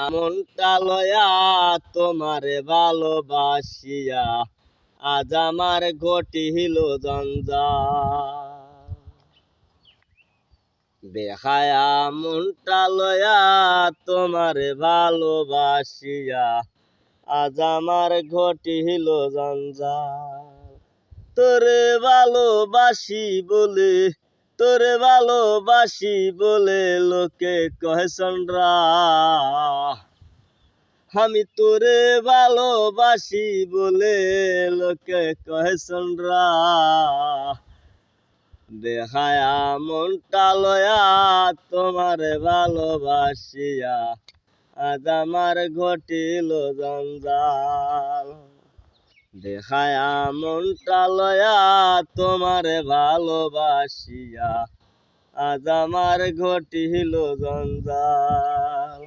মনটা লয়া তোমারে ভালোবাসিয়া আজ আমার ঘটিল জঞ্জাল। বেহায়া মনটা লয়া তোমারে ভালোবাসিয়া আজ আমার ঘটিল জঞ্জাল। তোরে ভালোবাসি বলে তোরে ভালোবাসি বলে লোকে কহে চন্দ্রা, আমি তোরে ভালোবাসি বলে লোকে কহে চন্দ্রা। বেহায়া মনটা লয়া তোমারে ভালোবাসিয়া আজ আমার ঘটিল জঞ্জাল। বেহায়া মনটা লয়া তোমারে ভালোবাসিয়া আজ আমার ঘটিল জঞ্জাল।